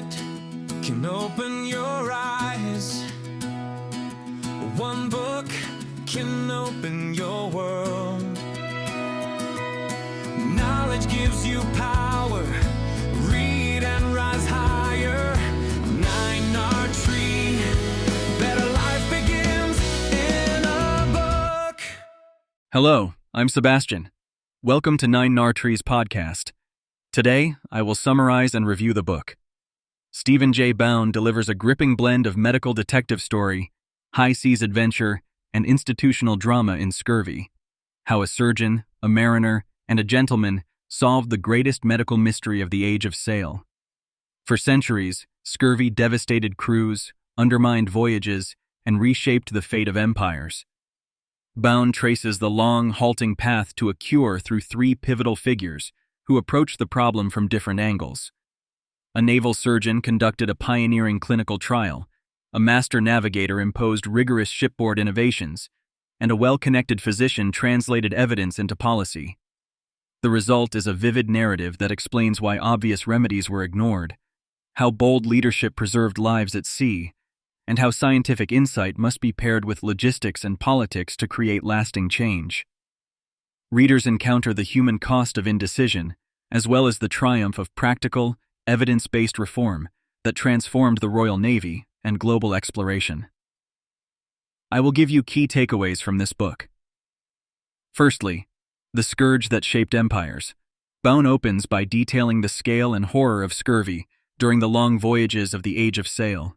minute can open your eyes. One book can open your world. Knowledge gives you power. Read and rise higher. 9R Tree. Better life begins in a book. Hello, I'm Sebastian. Welcome to 9R Tree's podcast. Today, I will summarize and review the book. Stephen J. Bown delivers a gripping blend of medical detective story, high-seas adventure, and institutional drama in Scurvy. How a surgeon, a mariner, and a gentleman solved the greatest medical mystery of the age of sail. For centuries, scurvy devastated crews, undermined voyages, and reshaped the fate of empires. Bown traces the long, halting path to a cure through three pivotal figures who approached the problem from different angles. A naval surgeon conducted a pioneering clinical trial, a master navigator imposed rigorous shipboard innovations, and a well-connected physician translated evidence into policy. The result is a vivid narrative that explains why obvious remedies were ignored, how bold leadership preserved lives at sea, and how scientific insight must be paired with logistics and politics to create lasting change. Readers encounter the human cost of indecision, as well as the triumph of practical, evidence-based reform that transformed the Royal Navy and global exploration. I will give you key takeaways from this book. Firstly, the scourge that shaped empires. Bown opens by detailing the scale and horror of scurvy during the long voyages of the Age of Sail.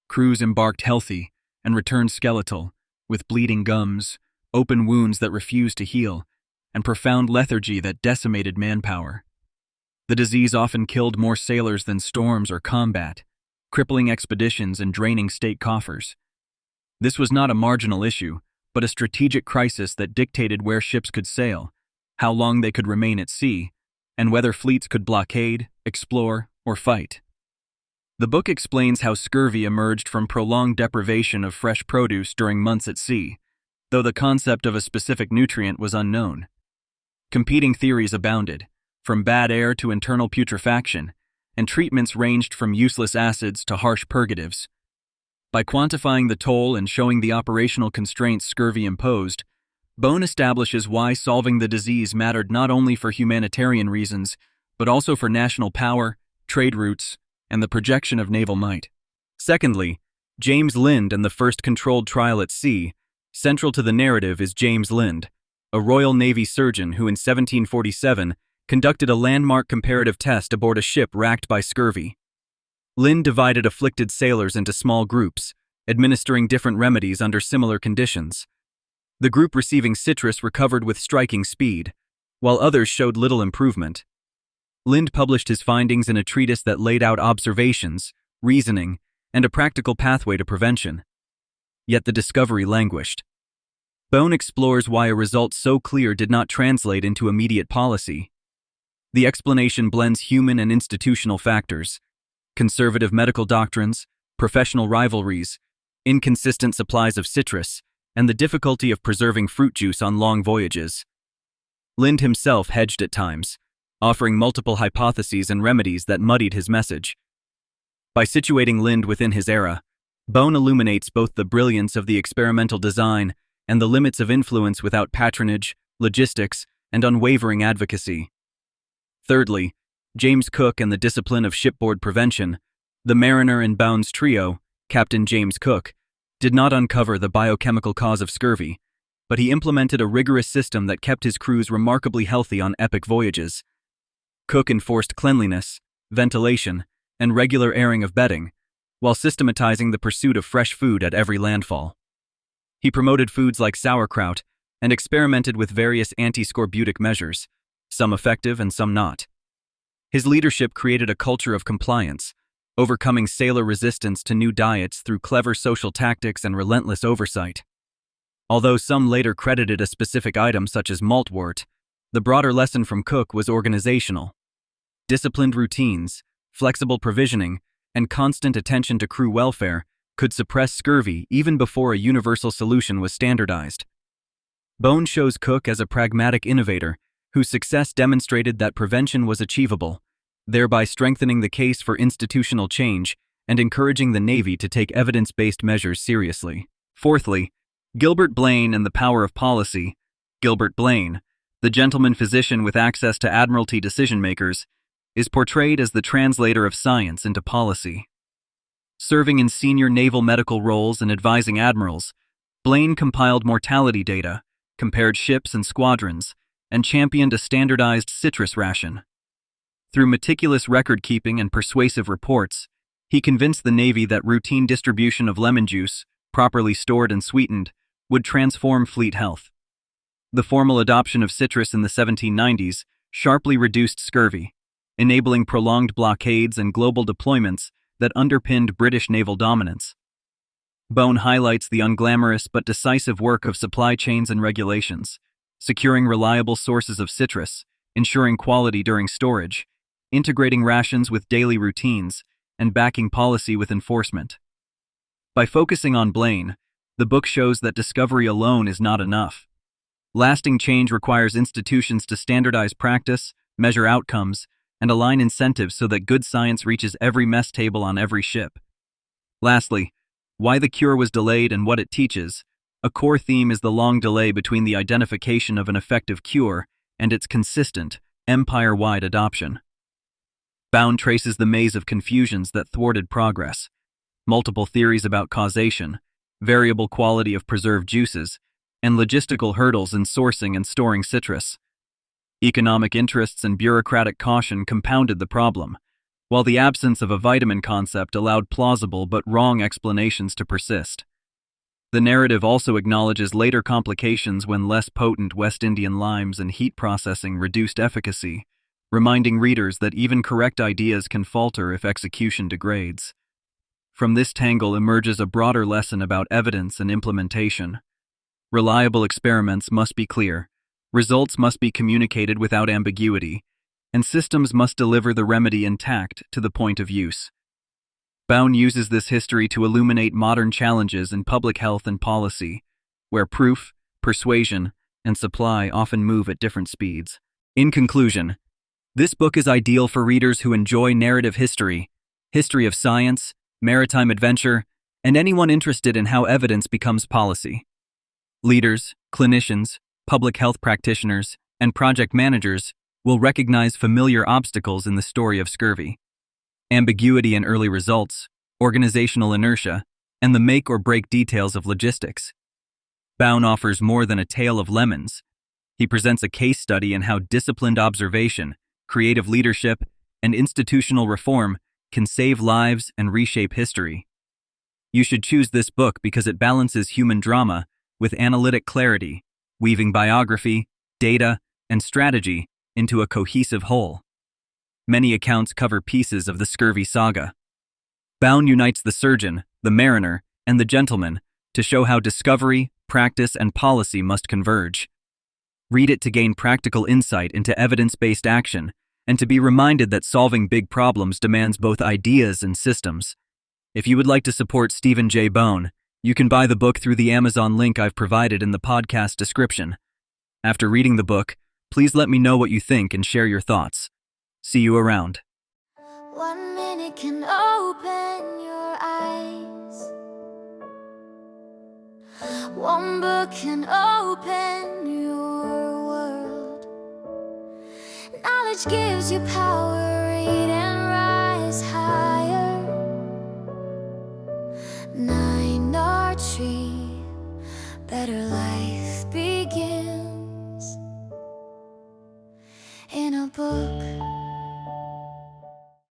Crews embarked healthy and returned skeletal, with bleeding gums, open wounds that refused to heal, and profound lethargy that decimated manpower. The disease often killed more sailors than storms or combat, crippling expeditions and draining state coffers. This was not a marginal issue, but a strategic crisis that dictated where ships could sail, how long they could remain at sea, and whether fleets could blockade, explore, or fight. The book explains how scurvy emerged from prolonged deprivation of fresh produce during months at sea, though the concept of a specific nutrient was unknown. Competing theories abounded, from bad air to internal putrefaction, and treatments ranged from useless acids to harsh purgatives. By quantifying the toll and showing the operational constraints scurvy imposed, Bown establishes why solving the disease mattered not only for humanitarian reasons, but also for national power, trade routes, and the projection of naval might. Secondly, James Lind and the first controlled trial at sea. Central to the narrative is James Lind, a Royal Navy surgeon who in 1747 conducted a landmark comparative test aboard a ship racked by scurvy. Lind divided afflicted sailors into small groups, administering different remedies under similar conditions. The group receiving citrus recovered with striking speed, while others showed little improvement. Lind published his findings in a treatise that laid out observations, reasoning, and a practical pathway to prevention. Yet the discovery languished. Bown explores why a result so clear did not translate into immediate policy. The explanation blends human and institutional factors, conservative medical doctrines, professional rivalries, inconsistent supplies of citrus, and the difficulty of preserving fruit juice on long voyages. Lind himself hedged at times, offering multiple hypotheses and remedies that muddied his message. By situating Lind within his era, Bown illuminates both the brilliance of the experimental design and the limits of influence without patronage, logistics, and unwavering advocacy. Thirdly, James Cook and the discipline of shipboard prevention. The mariner in Bown's trio, Captain James Cook, did not uncover the biochemical cause of scurvy, but he implemented a rigorous system that kept his crews remarkably healthy on epic voyages. Cook enforced cleanliness, ventilation, and regular airing of bedding, while systematizing the pursuit of fresh food at every landfall. He promoted foods like sauerkraut and experimented with various anti-scorbutic measures, some effective and some not. His leadership created a culture of compliance, overcoming sailor resistance to new diets through clever social tactics and relentless oversight. Although some later credited a specific item such as maltwort, the broader lesson from Cook was organizational. Disciplined routines, flexible provisioning, and constant attention to crew welfare could suppress scurvy even before a universal solution was standardized. Bown shows Cook as a pragmatic innovator whose success demonstrated that prevention was achievable, thereby strengthening the case for institutional change and encouraging the Navy to take evidence-based measures seriously. Fourthly, Gilbert Blaine and the Power of Policy. Gilbert Blaine, the gentleman physician with access to Admiralty decision-makers, is portrayed as the translator of science into policy. Serving in senior naval medical roles and advising admirals, Blaine compiled mortality data, compared ships and squadrons, and championed a standardized citrus ration. Through meticulous record-keeping and persuasive reports, he convinced the Navy that routine distribution of lemon juice, properly stored and sweetened, would transform fleet health. The formal adoption of citrus in the 1790s sharply reduced scurvy, enabling prolonged blockades and global deployments that underpinned British naval dominance. Bown highlights the unglamorous but decisive work of supply chains and regulations, securing reliable sources of citrus, ensuring quality during storage, integrating rations with daily routines, and backing policy with enforcement. By focusing on Blaine, the book shows that discovery alone is not enough. Lasting change requires institutions to standardize practice, measure outcomes, and align incentives so that good science reaches every mess table on every ship. Lastly, why the cure was delayed and what it teaches. A core theme is the long delay between the identification of an effective cure and its consistent, empire-wide adoption. Bown traces the maze of confusions that thwarted progress. Multiple theories about causation, variable quality of preserved juices, and logistical hurdles in sourcing and storing citrus. Economic interests and bureaucratic caution compounded the problem, while the absence of a vitamin concept allowed plausible but wrong explanations to persist. The narrative also acknowledges later complications when less potent West Indian limes and heat processing reduced efficacy, reminding readers that even correct ideas can falter if execution degrades. From this tangle emerges a broader lesson about evidence and implementation. Reliable experiments must be clear, results must be communicated without ambiguity, and systems must deliver the remedy intact to the point of use. Bown uses this history to illuminate modern challenges in public health and policy, where proof, persuasion, and supply often move at different speeds. In conclusion, this book is ideal for readers who enjoy narrative history, history of science, maritime adventure, and anyone interested in how evidence becomes policy. Leaders, clinicians, public health practitioners, and project managers will recognize familiar obstacles in the story of scurvy. Ambiguity in early results, organizational inertia, and the make or break details of logistics. Bown offers more than a tale of lemons. He presents a case study in how disciplined observation, creative leadership, and institutional reform can save lives and reshape history. You should choose this book because it balances human drama with analytic clarity, weaving biography, data, and strategy into a cohesive whole. Many accounts cover pieces of the scurvy saga. Bown unites the surgeon, the mariner, and the gentleman to show how discovery, practice, and policy must converge. Read it to gain practical insight into evidence-based action and to be reminded that solving big problems demands both ideas and systems. If you would like to support Stephen J. Bown, you can buy the book through the Amazon link I've provided in the podcast description. After reading the book, please let me know what you think and share your thoughts. See you around. 1 minute can open your eyes. 1 book can open your world. Knowledge gives you power, read and rise higher. 9 or tree, better life be